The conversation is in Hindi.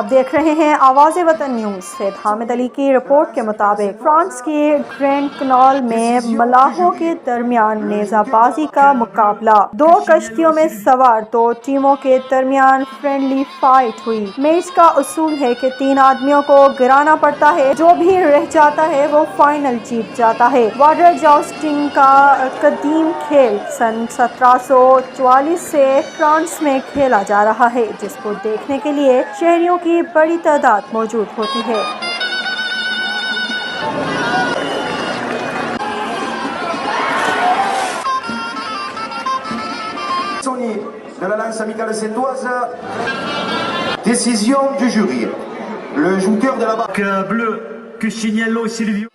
आप देख रहे हैं आवाज़ वतन न्यूज़। सैयद हामिद अली की रिपोर्ट के मुताबिक फ्रांस के ग्रैंड कनाल में मलाहों के दरमियान नेजाबाजी का मुकाबला। दो कश्तियों में सवार दो टीमों के दरमियान फ्रेंडली फाइट हुई। मैच का उसूल है कि 3 आदमियों को गिराना पड़ता है, जो भी रह जाता है वो फाइनल जीत जाता है। वाटर जॉस्टिंग का कदीम खेल सन 1744 से फ्रांस में खेला जा रहा है, जिसको देखने के लिए शहरियों की बड़ी तादाद मौजूद होती है। De la lance amicale sétoise, décision du jury. Le joueur de la barque bleue, Cusciniello Silvio.